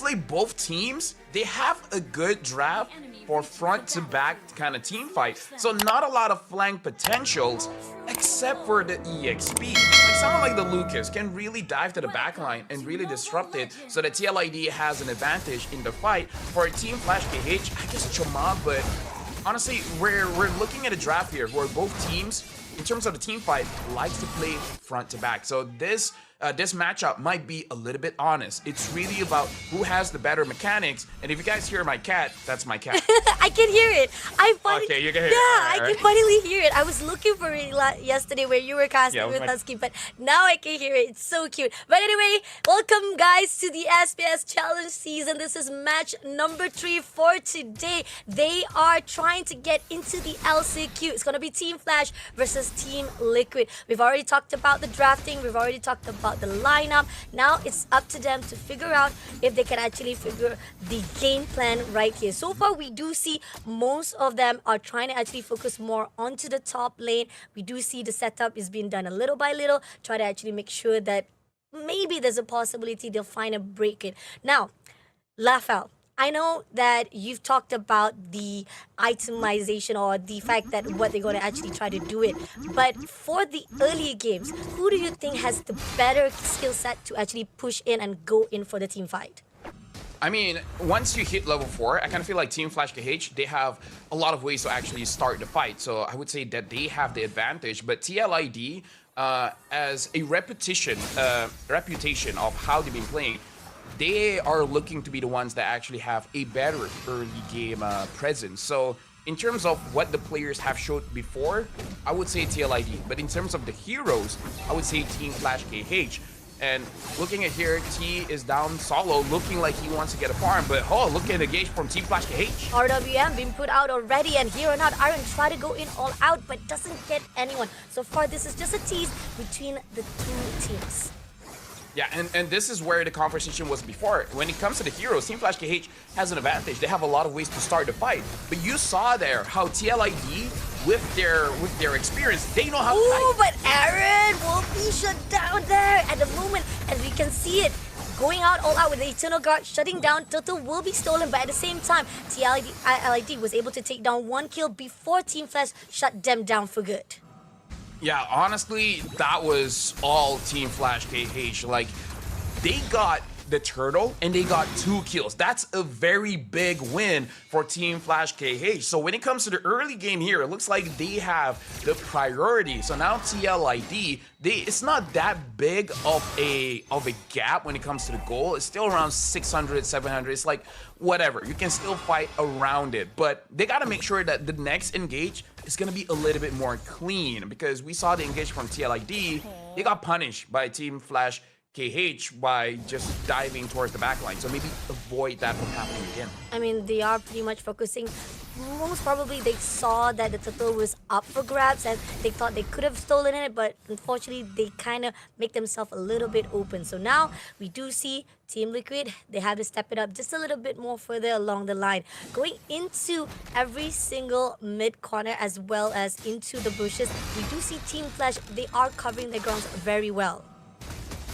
honestly, both teams, they have a good draft for front-to-back kind of team fight. So not a lot of flank potentials, except for the EXP. Like someone like the Lucas can really dive to the backline and really disrupt it so that TLID has an advantage in the fight. For Team Flash KH, I guess Chama, but honestly, we're looking at a draft here where both teams, in terms of the team fight, likes to play front to back. So this matchup might be a little bit honest. It's really about who has the better mechanics. And if you guys hear my cat, that's my cat. I can hear it. Okay, you can hear it. Yeah, I can finally hear it. I was looking for it yesterday where you were casting with Husky, but now I can hear it. It's so cute. But anyway, welcome guys to the SPS Challenge season. This is match number 3 for today. They are trying to get into the LCQ. It's going to be Team Flash versus Team Liquid. We've already talked about the drafting. We've already talked about the lineup. Now it's up to them to figure out if they can actually figure the game plan right here. So far, we do see most of them are trying to actually focus more onto the top lane. We do see the setup is being done a little by little, try to actually make sure that maybe there's a possibility they'll find a break in. Now, Lafal, I know that you've talked about the itemization or the fact that what they're going to actually try to do it. But for the earlier games, who do you think has the better skill set to actually push in and go in for the team fight? I mean, once you hit level 4, I kind of feel like Team Flash KH, they have a lot of ways to actually start the fight. So I would say that they have the advantage. But TLID, as a reputation of how they've been playing, they are looking to be the ones that actually have a better early game presence. So in terms of what the players have showed before, I would say TLID. But in terms of the heroes, I would say Team Flash KH. And looking at here, T is down solo, looking like he wants to get a farm. But oh, look at the gauge from Team Flash KH. RWM being put out already, and here or not, Iron try to go in all out, but doesn't get anyone. So far, this is just a tease between the two teams. Yeah, and this is where the conversation was before. When it comes to the heroes, Team Flash KH has an advantage. They have a lot of ways to start the fight. But you saw there how TLID, with their experience, they know how to fight. Ooh, but Aaron will be shut down there at the moment, as we can see it. Going out all out with the Eternal Guard, shutting down. Turtle will be stolen, but at the same time, TLID was able to take down 1 kill before Team Flash shut them down for good. Yeah, honestly, that was all Team Flash KH. Like, they got the turtle and they got 2 kills. That's a very big win for Team Flash KH. So when it comes to the early game here, it looks like they have the priority. So now TLID, it's not that big of a gap when it comes to the goal. It's still around 600, 700. It's like, whatever. You can still fight around it. But they got to make sure that the next engage is going to be a little bit more clean, because we saw the engage from TLID. They got punished by Team Flash KH by just diving towards the backline. So maybe avoid that from happening again. I mean, they are pretty much focusing. Most probably they saw that the turtle was up for grabs and they thought they could have stolen it, but unfortunately they kind of make themselves a little bit open. So now we do see Team Liquid, they have to step it up just a little bit more further along the line. Going into every single mid corner as well as into the bushes, we do see Team Flash, they are covering their grounds very well.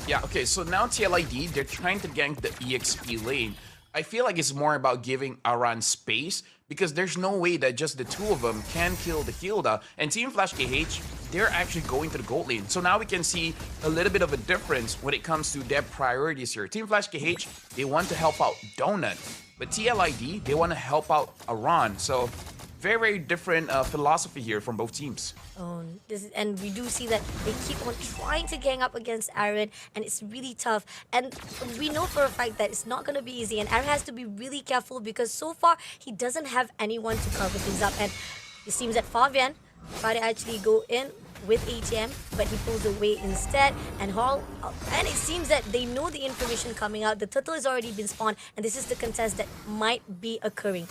Yeah, okay, so now TLID, they're trying to gank the EXP lane. I feel like it's more about giving Aran space, because there's no way that just the two of them can kill the Hilda. And Team Flash KH, they're actually going to the gold lane. So now we can see a little bit of a difference when it comes to their priorities here. Team Flash KH, they want to help out Donut. But TLID, they want to help out Aran. So very, very different philosophy here from both teams. And we do see that they keep on trying to gang up against Aaron, and it's really tough. And we know for a fact that it's not going to be easy, and Aaron has to be really careful because so far he doesn't have anyone to cover things up. And it seems that Fabian tried to actually go in with ATM, but he pulls away instead. And it seems that they know the information coming out. The turtle has already been spawned, and this is the contest that might be occurring.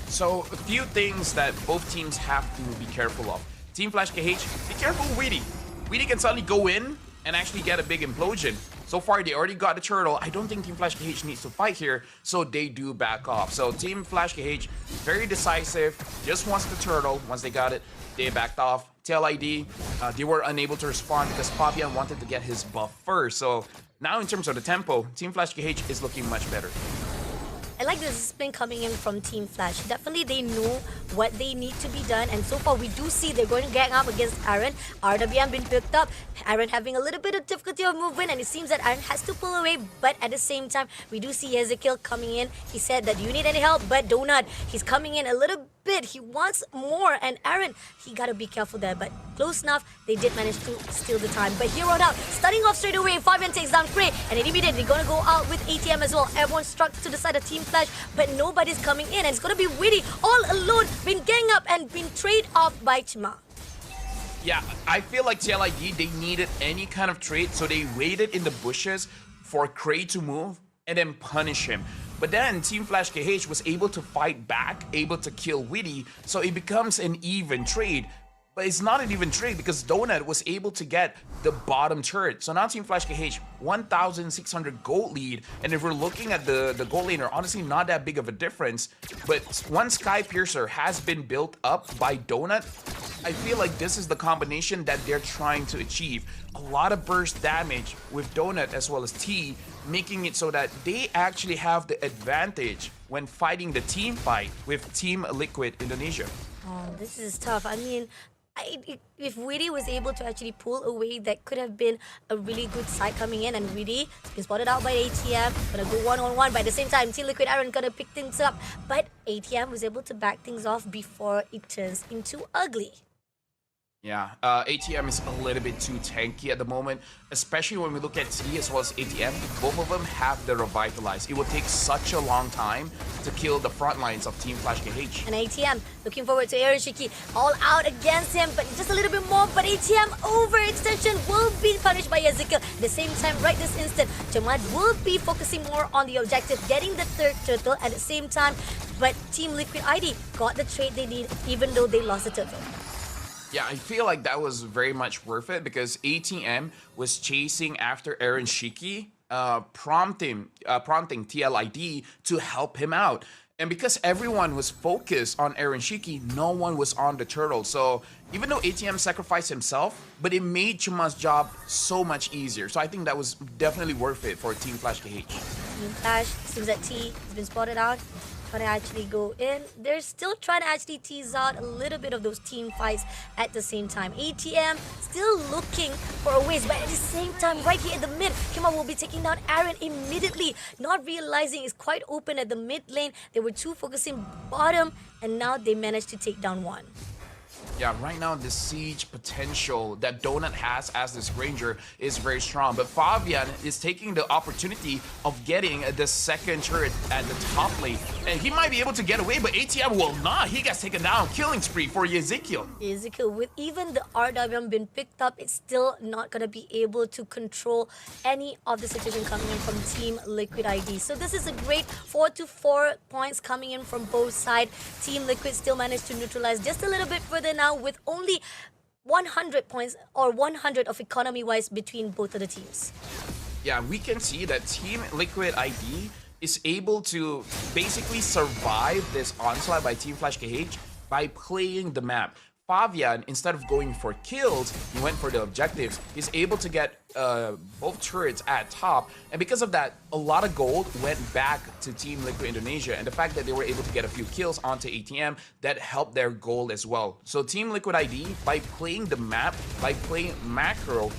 So a few things that both teams have to be careful of. Team Flash KH, be careful with Weedy. Weedy can suddenly go in and actually get a big implosion. So far, they already got the turtle. I don't think Team Flash KH needs to fight here, so they do back off. So Team Flash KH, very decisive, just wants the turtle. Once they got it, they backed off. TLID, they were unable to respond because Fabian wanted to get his buff first. So Now, in terms of the tempo, Team Flash KH is looking much better. I like the discipline coming in from Team Flash. Definitely they know what they need to be done, and so far we do see they're going to gang up against Aaron. RWM been picked up. Aaron having a little bit of difficulty of movement, and it seems that Aaron has to pull away, but at the same time, we do see Ezekiel coming in. He said that you need any help, but Donut, he's coming in a little bit. He wants more, and Aaron, he gotta be careful there, but close enough. They did manage to steal the time, but here on out, starting off straight away, Fabian takes down Frey, and immediately they're gonna go out with ATM as well. Everyone struck to the side of Team Flash, but nobody's coming in, and it's gonna be Witty all alone, been gang up and been trade off by Chima. Yeah, I feel like TLID, they needed any kind of trade, so they waited in the bushes for Cray to move and then punish him. But then Team Flash KH was able to fight back, able to kill Witty, so it becomes an even trade. But it's not an even trade because Donut was able to get the bottom turret. So now Team Flash KH, 1,600 gold lead. And if we're looking at the gold laner, honestly not that big of a difference. But once Sky Piercer has been built up by Donut, I feel like this is the combination that they're trying to achieve. A lot of burst damage with Donut as well as T, making it so that they actually have the advantage when fighting the team fight with Team Liquid Indonesia. Oh, this is tough. I mean, if Witty was able to actually pull away, that could have been a really good side coming in. And Witty is spotted out by ATM, gonna go one-on-one. But at the same time, Team Liquid Aaron gonna pick things up. But ATM was able to back things off before it turns into ugly. Yeah, ATM is a little bit too tanky at the moment, especially when we look at T as well as ATM. Both of them have the revitalize. It will take such a long time to kill the front lines of Team Flash KH. And ATM, looking forward to Aaron Shiki, all out against him, but just a little bit more. But ATM overextension will be punished by Ezekiel. At the same time, right this instant, Jamad will be focusing more on the objective, getting the third turtle at the same time. But Team Liquid ID got the trade they need, even though they lost the turtle. Yeah, I feel like that was very much worth it because ATM was chasing after Aaron Shiki, prompting TLID to help him out. And because everyone was focused on Aaron Shiki, no one was on the turtle. So even though ATM sacrificed himself, but it made Chima's job so much easier. So I think that was definitely worth it for Team Flash KH. Team Flash, seems that T has been spotted out. Trying to actually go in. They're still trying to actually tease out a little bit of those team fights at the same time. ATM still looking for a ways, but at the same time, right here in the mid, Kima will be taking down Aaron immediately, not realizing it's quite open at the mid lane. They were too focusing bottom, and now they managed to take down one. Yeah, right now the siege potential that Donut has as this Ranger is very strong. But Fabian is taking the opportunity of getting the second turret at the top lane. And he might be able to get away, but ATM will not. He gets taken down. Killing spree for Ezekiel. Ezekiel, with even the RWM been picked up, it's still not going to be able to control any of the situation coming in from Team Liquid ID. So this is a great 4-4 points coming in from both sides. Team Liquid still managed to neutralize just a little bit further now, with only 100 points or 100 of economy-wise between both of the teams. Yeah, we can see that Team Liquid ID is able to basically survive this onslaught by Team Flash KH by playing the map. Fabian, instead of going for kills, he went for the objectives. He's able to get both turrets at top, and because of that, a lot of gold went back to Team Liquid Indonesia, and the fact that they were able to get a few kills onto ATM, that helped their gold as well. So Team Liquid ID, by playing the map, by playing macro,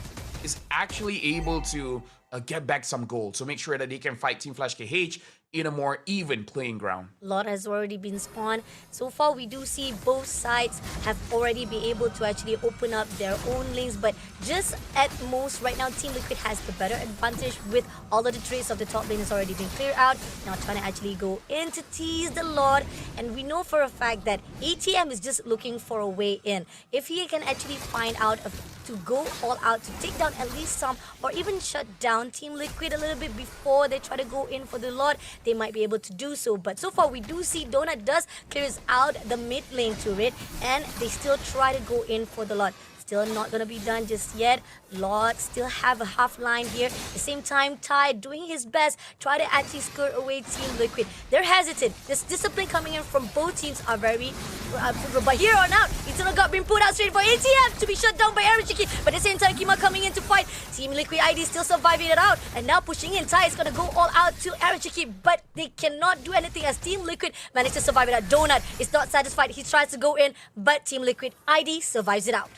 is actually able to get back some gold. So make sure that they can fight Team Flash KH in a more even playing ground. A lot has already been spawned. So far, we do see both sides have already been able to actually open up their own lanes, but just at most right now, Team Liquid has the better advantage with all of the traits of the top lane has already been cleared out. Now trying to actually go in to tease the Lord, and we know for a fact that ATM is just looking for a way in. If he can actually find out to go all out to take down at least some, or even shut down Team Liquid a little bit before they try to go in for the Lord, they might be able to do so. But so far we do see Donut does clears out the mid lane turret, and they still try to go in for the Lord. still not gonna be done just yet. Lord still have a half line here. At the same time, Ty doing his best, try to actually skirt away Team Liquid. They're hesitant. This discipline coming in from both teams are very... but here on out, Eternal got been put out straight for ATM to be shut down by Aaron Shiki. But at the same time, Kima coming in to fight. Team Liquid ID still surviving it out. And now pushing in. Ty is gonna go all out to Aaron Shiki, but they cannot do anything as Team Liquid managed to survive it out. Donut is not satisfied. He tries to go in, but Team Liquid ID survives it out.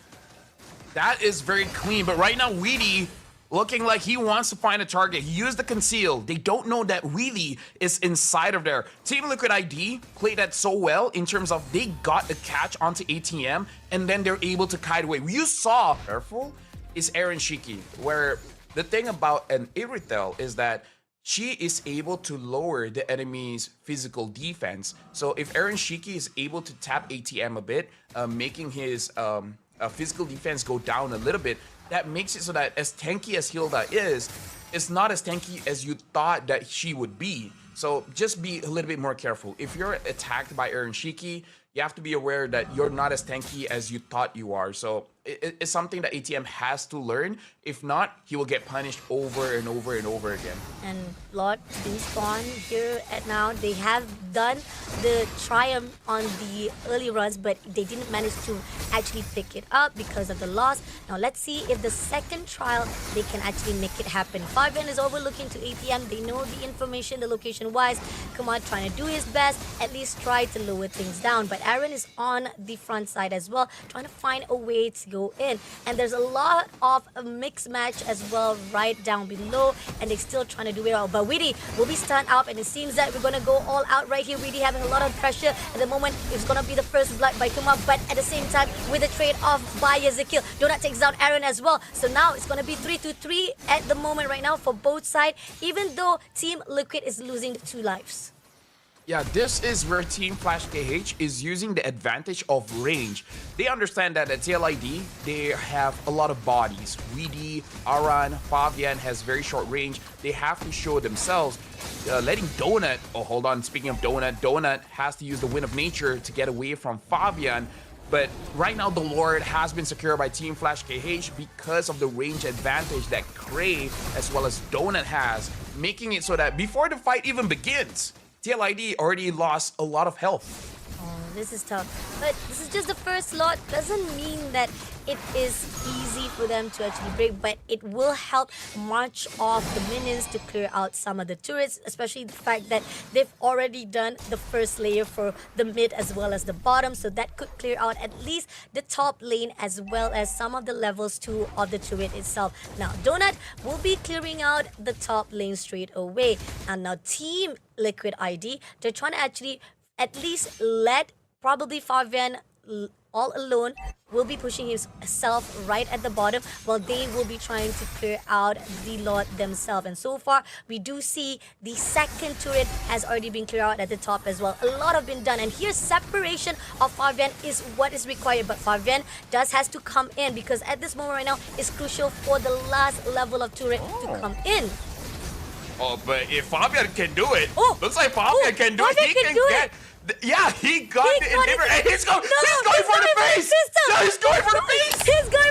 That is very clean, but right now Weedy looking like he wants to find a target. He used the conceal. They don't know that Weedy is inside of there. Team Liquid ID played that so well in terms of they got the catch onto ATM and then they're able to kite away. You saw, careful, is Aaron Shiki, where the thing about an Irithel is that she is able to lower the enemy's physical defense. So if Aaron Shiki is able to tap ATM a bit, making his physical defense go down a little bit, that makes it so that as tanky as Hilda is, it's not as tanky as you thought that she would be. So just be a little bit more careful. If you're attacked by Aaron Shiki, you have to be aware that you're not as tanky as you thought you are. So it's something that ATM has to learn. If not, he will get punished over and over and over again. And Lord being spawned here at now. They have done the triumph on the early runs, but they didn't manage to actually pick it up because of the loss. Now let's see if the second trial they can actually make it happen. Fabian is overlooking to ATM. They know the information, the location wise. Come on, trying to do his best, at least try to lower things down. But Aaron is on the front side as well, trying to find a way to go in. And there's a lot of a mixed match as well right down below, and they're still trying to do it all. But Weedy will be stunned up, and it seems that we're going to go all out right here. Weedy having a lot of pressure at the moment. It's going to be the first blood by Kuma, but at the same time with a trade off by Ezekiel. Donut takes down Aaron as well. So now it's going to be 3-3 at the moment right now for both sides, even though Team Liquid is losing 2 lives. Yeah, this is where Team Flash KH is using the advantage of range. They understand that at TLID, they have a lot of bodies. Weedy, Aran, Fabian has very short range. They have to show themselves. Letting Donut, oh hold on, speaking of Donut, Donut has to use the Wind of Nature to get away from Fabian. But right now, the Lord has been secured by Team Flash KH because of the range advantage that Cray as well as Donut has, making it so that before the fight even begins, TLID already lost a lot of health. Oh, this is tough. But this is just the first lot. Doesn't mean that it is easy for them to actually break, but it will help march off the minions to clear out some of the turrets, especially the fact that they've already done the first layer for the mid as well as the bottom, so that could clear out at least the top lane as well as some of the levels 2 of the turret itself. Now, Donut will be clearing out the top lane straight away. And now Team Liquid ID, they're trying to actually at least let probably Fabian all alone will be pushing himself right at the bottom while they will be trying to clear out the lot themselves. And so far, we do see the second turret has already been cleared out at the top as well. A lot have been done. And here, separation of Fabian is what is required. But Fabian has to come in because at this moment right now, it's crucial for the last level of turret to come in. Oh, but if Fabian can do it, looks like Fabian can do Fabian it. He can get... Yeah, he got the inhibitor, and he's going for the face! No, he's going for the face! He's going